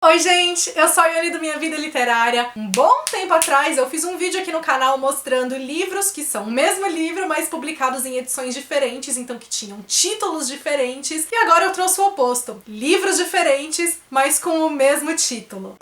Oi gente, eu sou a Iane do Minha Vida Literária. Um bom tempo atrás eu fiz um vídeo aqui no canal mostrando livros que são o mesmo livro, mas publicados em edições diferentes, então que tinham títulos diferentes. E agora eu trouxe o oposto, livros diferentes, mas com o mesmo título.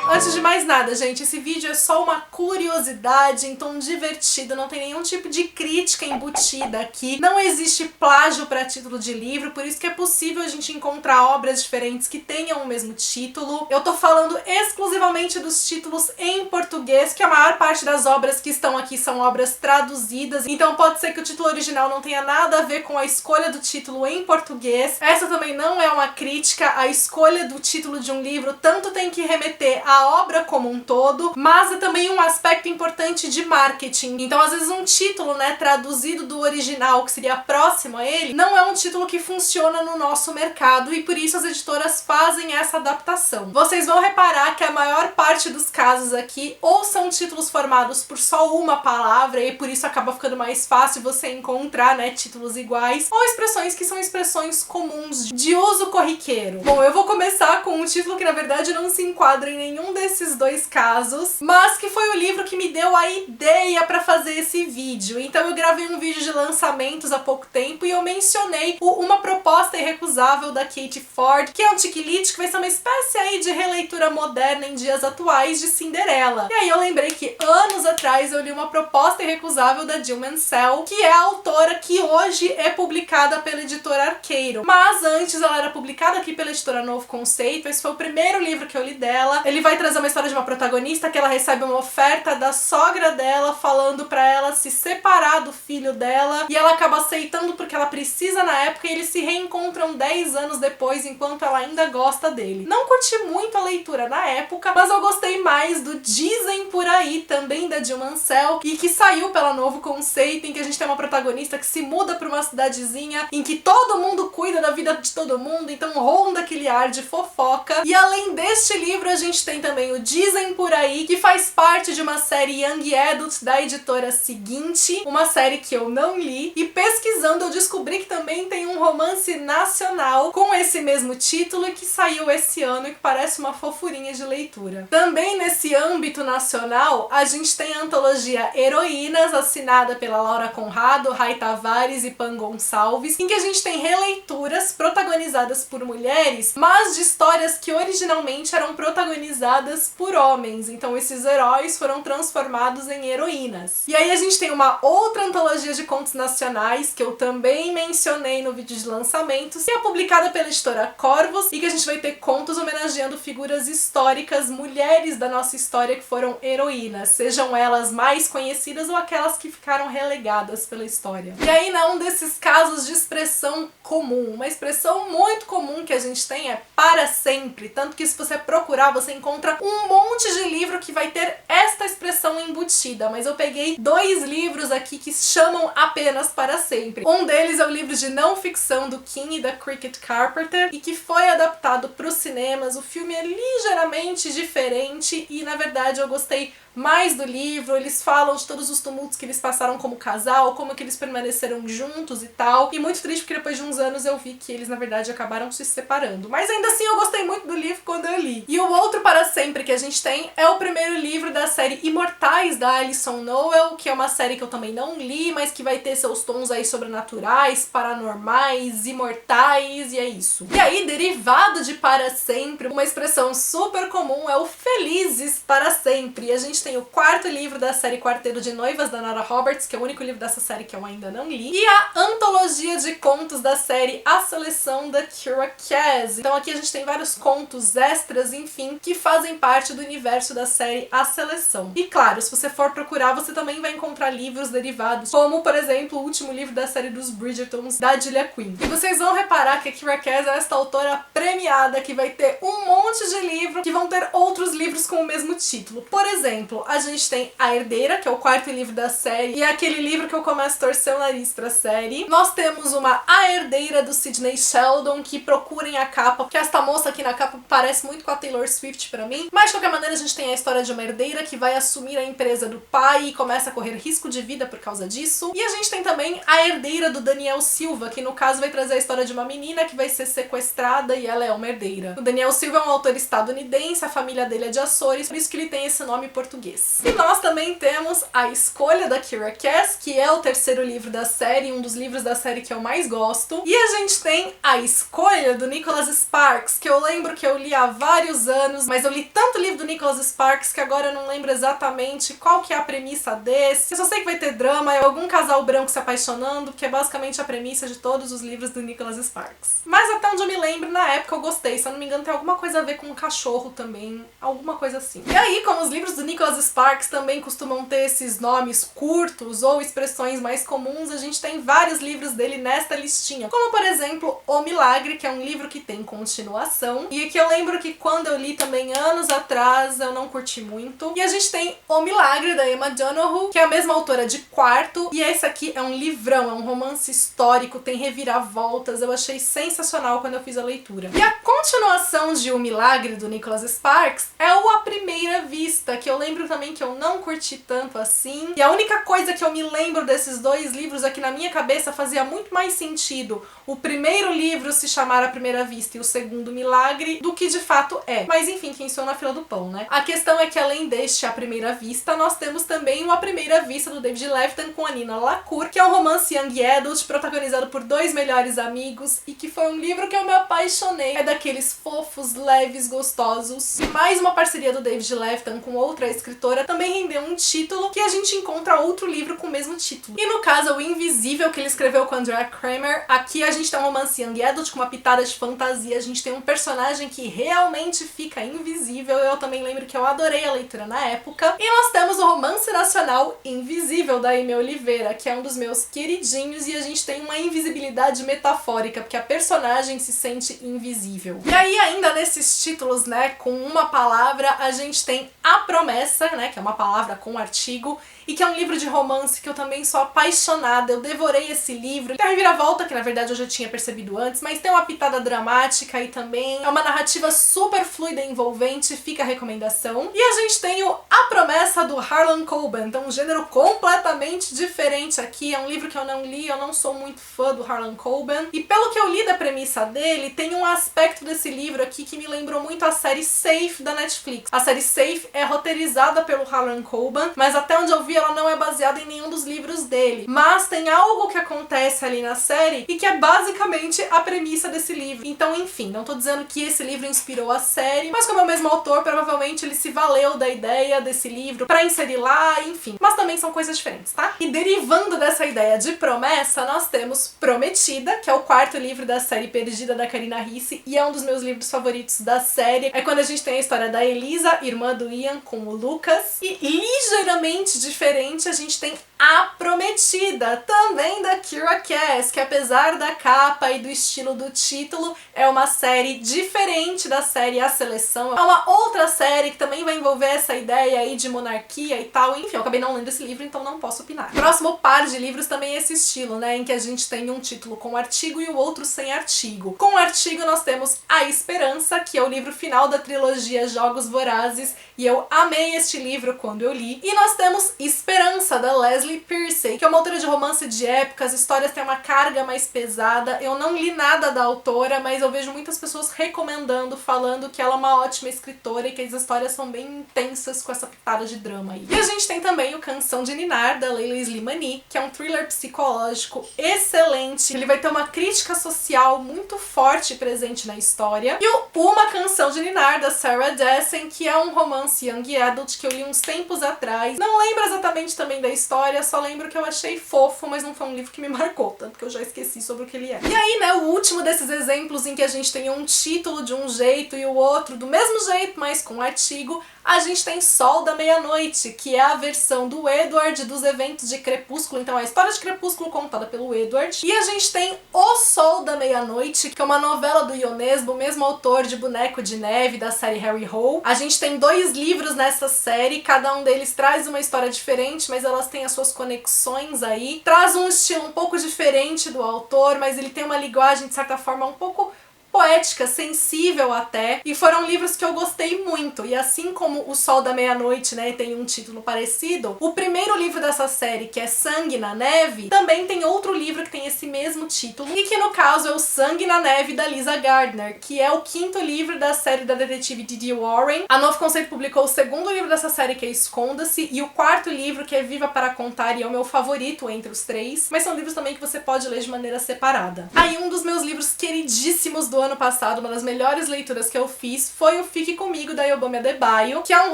Antes de mais nada, gente, esse vídeo é só uma curiosidade em tom divertido, não tem nenhum tipo de crítica embutida aqui, não existe plágio para título de livro, por isso que é possível a gente encontrar obras diferentes que tenham o mesmo título. Eu tô falando exclusivamente dos títulos em português, que a maior parte das obras que estão aqui são obras traduzidas, então pode ser que o título original não tenha nada a ver com a escolha do título em português. Essa também não é uma crítica, a escolha do título de um livro tanto tem que remeter à obra como um todo, mas é também um aspecto importante de marketing. Então, às vezes um título, traduzido do original, que seria próximo a ele, não é um título que funciona no nosso mercado e por isso as editoras fazem essa adaptação. Vocês vão reparar que a maior parte dos casos aqui ou são títulos formados por só uma palavra e por isso acaba ficando mais fácil você encontrar, títulos iguais, ou expressões que são expressões comuns de uso corriqueiro. Bom, eu vou começar com um título que na verdade não se enquadra em nenhum desses dois casos, mas que foi o livro que me deu a ideia para fazer esse vídeo. Então eu gravei um vídeo de lançamentos há pouco tempo e eu mencionei Uma Proposta Irrecusável da Katie Ford, que é um chick-lit que vai ser uma espécie aí de releitura moderna em dias atuais de Cinderela. E aí eu lembrei que anos atrás eu li Uma Proposta Irrecusável da Jill Mansell, que é a autora que hoje é publicada pela editora Arqueiro. Mas antes ela era publicada aqui pela editora Novo Conceito, esse foi o primeiro livro que eu li dela. Ele vai trazer uma história de uma protagonista que ela recebe uma oferta da sogra dela falando pra ela se separar do filho dela e ela acaba aceitando porque ela precisa na época e eles se reencontram 10 anos depois enquanto ela ainda gosta dele. Não curti muito a leitura na época, mas eu gostei mais do Dizem Por Aí, também da Jill Mansell, e que saiu pela Novo Conceito, em que a gente tem uma protagonista que se muda pra uma cidadezinha em que todo mundo cuida da vida de todo mundo, então ronda aquele ar de fofoca. E além deste livro a gente tem também o Dizem Por Aí, que faz parte de uma série Young Adult da editora Seguinte, uma série que eu não li, e pesquisando eu descobri que também tem um romance nacional com esse mesmo título e que saiu esse ano e que parece uma fofurinha de leitura. Também nesse âmbito nacional, a gente tem a antologia Heroínas, assinada pela Laura Conrado, Rai Tavares e Pan Gonçalves, em que a gente tem releituras protagonizadas por mulheres, mas de histórias que originalmente eram protagonizadas por homens, então esses heróis foram transformados em heroínas. E aí a gente tem uma outra antologia de contos nacionais, que eu também mencionei no vídeo de lançamentos, que é publicada pela editora Corvos, e que a gente vai ter contos homenageando figuras históricas, mulheres da nossa história que foram heroínas, sejam elas mais conhecidas ou aquelas que ficaram relegadas pela história. E aí, um desses casos de expressão comum, uma expressão muito comum que a gente tem é para sempre, tanto que se você procurar, você encontra um monte de livro que vai ter esta expressão embutida, mas eu peguei 2 livros aqui que chamam apenas para sempre. Um deles é o livro de não ficção do Kim e da Cricket Carpenter, e que foi adaptado para os cinemas. O filme é ligeiramente diferente e, na verdade, eu gostei mais do livro. Eles falam de todos os tumultos que eles passaram como casal, como que eles permaneceram juntos e tal. E muito triste porque depois de uns anos eu vi que eles, na verdade, acabaram se separando. Mas ainda assim eu gostei muito do livro quando eu li. E o outro para sempre que a gente tem é o primeiro livro da série Imortais, da Alison Noel, que é uma série que eu também não li, mas que vai ter seus tons aí sobrenaturais, paranormais, imortais, e é isso. E aí, derivado de para sempre, uma expressão super comum é o felizes para sempre. E a gente tem o 4º livro da série Quarteto de Noivas, da Nora Roberts, que é o único livro dessa série que eu ainda não li, e a antologia de contos da série A Seleção, da Kira Cass. Então aqui a gente tem vários contos extras, enfim, que fazem parte do universo da série A Seleção. E claro, se você for procurar, você também vai encontrar livros derivados, como, por exemplo, o último livro da série dos Bridgertons, da Julia Quinn. E vocês vão reparar que a Kira Cass é esta autora premiada que vai ter um monte de livro que vão ter outros livros com o mesmo título. Por exemplo, a gente tem A Herdeira, que é o 4º livro da série, e é aquele livro que eu começo a torcer o nariz pra série. Nós temos uma A Herdeira do Sidney Sheldon, Sheldon, que procurem a capa, porque esta moça aqui na capa parece muito com a Taylor Swift pra mim. Mas de qualquer maneira a gente tem a história de uma herdeira que vai assumir a empresa do pai e começa a correr risco de vida por causa disso. E a gente tem também a herdeira do Daniel Silva, que no caso vai trazer a história de uma menina que vai ser sequestrada e ela é uma herdeira. O Daniel Silva é um autor estadunidense, a família dele é de Açores, por isso que ele tem esse nome português. E nós também temos A Escolha, da Kiera Cass, que é o terceiro livro da série, um dos livros da série que eu mais gosto. E a gente tem A Escolha, do Nicholas Sparks, que eu lembro que eu li há vários anos, mas eu li tanto livro do Nicholas Sparks que agora eu não lembro exatamente qual que é a premissa desse. Eu só sei que vai ter drama, é algum casal branco se apaixonando, que é basicamente a premissa de todos os livros do Nicholas Sparks. Mas até onde eu me lembro, na época eu gostei, se eu não me engano tem alguma coisa a ver com um cachorro também, alguma coisa assim. E aí, como os livros do Nicholas Sparks também costumam ter esses nomes curtos ou expressões mais comuns, a gente tem vários livros dele nesta listinha, como por exemplo O Milagre, que é um livro que tem continuação, e que eu lembro que quando eu li também anos atrás eu não curti muito. E a gente tem O Milagre, da Emma Donoghue, que é a mesma autora de Quarto, e esse aqui é um livrão, é um romance histórico, tem reviravoltas, eu achei sensacional quando eu fiz a leitura. E a continuação de O Milagre, do Nicholas Sparks, é o À Primeira Vista, que eu lembro também que eu não curti tanto assim, e a única coisa que eu me lembro desses dois livros é que na minha cabeça fazia muito mais sentido o primeiro livro se chamar À Primeira Vista e o segundo Milagre do que de fato é. Mas enfim, quem sou na fila do pão, né? A questão é que além deste À Primeira Vista, nós temos também o À Primeira Vista, do David Levithan, com a Nina LaCour, que é um romance young adult protagonizado por dois melhores amigos e que foi um livro que eu me apaixonei. É daqueles fofos, leves, gostosos. Mais uma parceria do David Levithan com outra escritora também rendeu um título que a gente encontra outro livro com o mesmo título. E no caso, O Invisível, que ele escreveu com Andrea Kramer, aqui a gente tem um romance young adult com uma pitada de fantasia, a gente tem um personagem que realmente fica invisível, eu também lembro que eu adorei a leitura na época. E nós temos o romance nacional Invisível, da Aimee Oliveira, que é um dos meus queridinhos, e a gente tem uma invisibilidade metafórica, porque a personagem se sente invisível. E aí, ainda nesses títulos, né, com uma palavra, a gente tem A Promessa, né, que é uma palavra com artigo, e que é um livro de romance que eu também sou apaixonada, eu devorei esse livro. Tem a reviravolta, que na verdade eu já tinha percebido antes, mas tem uma pitada dramática e também é uma narrativa super fluida e envolvente, fica a recomendação. E a gente tem o A Promessa, do Harlan Coben, então um gênero completamente diferente aqui, é um livro que eu não li, eu não sou muito fã do Harlan Coben, e pelo que eu li da premissa dele, tem um aspecto desse livro aqui que me lembrou muito a série Safe da Netflix. A série Safe é roteirizada pelo Harlan Coben, mas até onde eu vi ela não é baseada em nenhum dos livros dele, mas tem algo que acontece ali na série e que é basicamente a premissa desse livro. Então, enfim, não tô dizendo que esse livro inspirou a série, mas como é o mesmo autor, provavelmente ele se valeu da ideia desse livro pra inserir lá, enfim. Mas também são coisas diferentes, tá? E derivando dessa ideia de promessa, nós temos Prometida, que é o quarto livro da série Perdida, da Karina Ricci, e é um dos meus livros favoritos da série. É quando a gente tem a história da Elisa, irmã do Ian, com o Lucas, e ligeiramente diferente, a gente tem A Prometida, também da Kiera Cass, que apesar da capa e do estilo do título, é uma série diferente da série A Seleção. É uma outra série que também vai envolver essa ideia aí de monarquia e tal. Enfim, eu acabei não lendo esse livro, então não posso opinar. Próximo par de livros também é esse estilo, né, em que a gente tem um título com artigo e o outro sem artigo. Com artigo nós temos A Esperança, que é o livro final da trilogia Jogos Vorazes, e eu amei este livro quando eu li. E nós temos Esperança, da Leslie Piercy, que é uma autora de romance de época, as histórias têm uma carga mais pesada. Eu não li nada da autora, mas eu vejo muitas pessoas recomendando, falando que ela é uma ótima escritora e que as histórias são bem intensas com essa pitada de drama aí. E a gente tem também o Canção de Ninar, da Leila Slimani, que é um thriller psicológico excelente. Ele vai ter uma crítica social muito forte presente na história. E o Uma Canção de Ninar, da Sarah Dessen, que é um romance young adult que eu li uns tempos atrás. Não lembro exatamente também da história, só lembro que eu achei fofo, mas não foi um livro que me marcou, tanto que eu já esqueci sobre o que ele é. E aí, né, o último desses exemplos em que a gente tem um título de um jeito e o outro do mesmo jeito, mas com artigo, a gente tem Sol da Meia-Noite, que é a versão do Edward, dos eventos de Crepúsculo, então a história de Crepúsculo contada pelo Edward. E a gente tem O Sol da Meia-Noite, que é uma novela do Ionesbo, o mesmo autor de Boneco de Neve, da série Harry Hole. A gente tem 2 livros nessa série, cada um deles traz uma história diferente, mas elas têm as suas conexões aí. Traz um estilo um pouco diferente do autor, mas ele tem uma linguagem, de certa forma, um pouco poética, sensível até, e foram livros que eu gostei muito. E assim como O Sol da Meia-Noite, né, tem um título parecido, o primeiro livro dessa série, que é Sangue na Neve, também tem outro livro que tem esse mesmo título, e que no caso é o Sangue na Neve, da Lisa Gardner, que é o 5º livro da série da detetive Didi Warren. A Novo Conceito publicou o 2º livro dessa série, que é Esconda-se, e o 4º livro, que é Viva para Contar, e é o meu favorito entre os 3, mas são livros também que você pode ler de maneira separada. Aí um dos meus livros queridíssimos do ano passado, uma das melhores leituras que eu fiz, foi o Fique Comigo, da Yobami Adebayo, que é um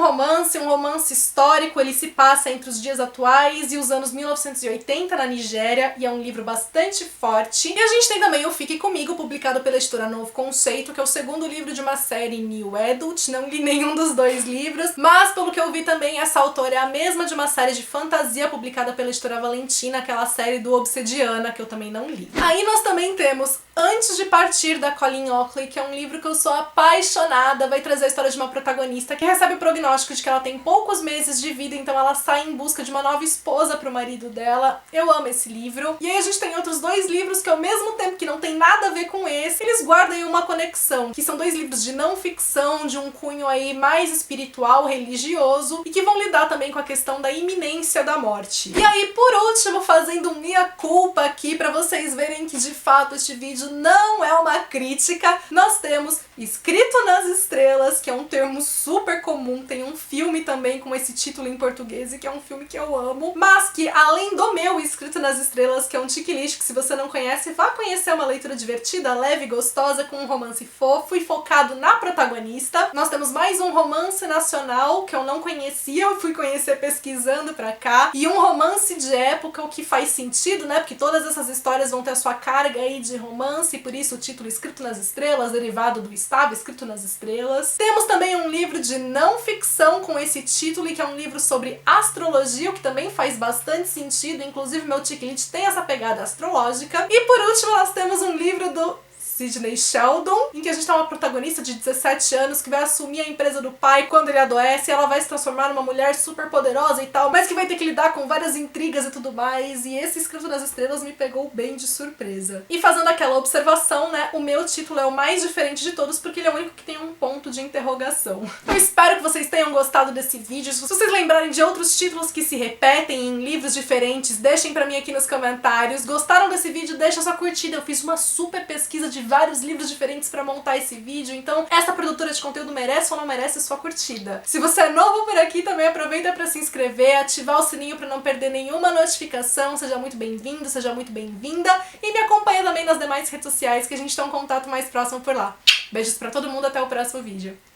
romance histórico. Ele se passa entre os dias atuais e os anos 1980 na Nigéria, e é um livro bastante forte. E a gente tem também o Fique Comigo, publicado pela editora Novo Conceito, que é o 2º livro de uma série New Adult. Não li nenhum dos 2 livros, mas pelo que eu vi também, essa autora é a mesma de uma série de fantasia publicada pela editora Valentina, aquela série do Obsidiana, que eu também não li. Aí nós também temos Antes de Partir, da Colleen Hockley, que é um livro que eu sou apaixonada. Vai trazer a história de uma protagonista que recebe o prognóstico de que ela tem poucos meses de vida, então ela sai em busca de uma nova esposa pro marido dela. Eu amo esse livro. E aí a gente tem outros 2 livros que, ao mesmo tempo que não tem nada a ver com esse, eles guardam aí uma conexão, que são 2 livros de não ficção, de um cunho aí mais espiritual, religioso, e que vão lidar também com a questão da iminência da morte. E aí, por último, fazendo um meia-culpa aqui pra vocês verem que de fato este vídeo não é uma crítica, nós temos Escrito nas Estrelas, que é um termo super comum. Tem um filme também com esse título em português, e que é um filme que eu amo, mas que, além do meu Escrito nas Estrelas, que é um checklist que, se você não conhece, vá conhecer. Uma leitura divertida, leve e gostosa, com um romance fofo e focado na protagonista. Nós temos mais um romance nacional que eu não conhecia, eu fui conhecer pesquisando pra cá, e um romance de época, o que faz sentido, né, porque todas essas histórias vão ter a sua carga aí de romance, e por isso o título Escrito nas Estrelas, derivado do Estava Escrito nas Estrelas. Temos também um livro de não ficção com esse título, e que é um livro sobre astrologia, o que também faz bastante sentido, inclusive meu checklist tem essa pegada astrológica. E por último nós temos um livro do Sidney Sheldon, em que a gente tem uma protagonista de 17 anos que vai assumir a empresa do pai quando ele adoece, e ela vai se transformar numa mulher super poderosa e tal, mas que vai ter que lidar com várias intrigas e tudo mais, e esse Escrito nas Estrelas me pegou bem de surpresa. E fazendo aquela observação, né, o meu título é o mais diferente de todos, porque ele é o único que tem um ponto de interrogação. Eu espero que vocês tenham gostado desse vídeo. Se vocês lembrarem de outros títulos que se repetem em livros diferentes, deixem pra mim aqui nos comentários. Gostaram desse vídeo? Deixa sua curtida, eu fiz uma super pesquisa de vários livros diferentes pra montar esse vídeo, então essa produtora de conteúdo merece ou não merece sua curtida. Se você é novo por aqui, também aproveita pra se inscrever, ativar o sininho pra não perder nenhuma notificação. Seja muito bem-vindo, seja muito bem-vinda, e me acompanha também nas demais redes sociais, que a gente tem um contato mais próximo por lá. Beijos pra todo mundo, até o próximo vídeo.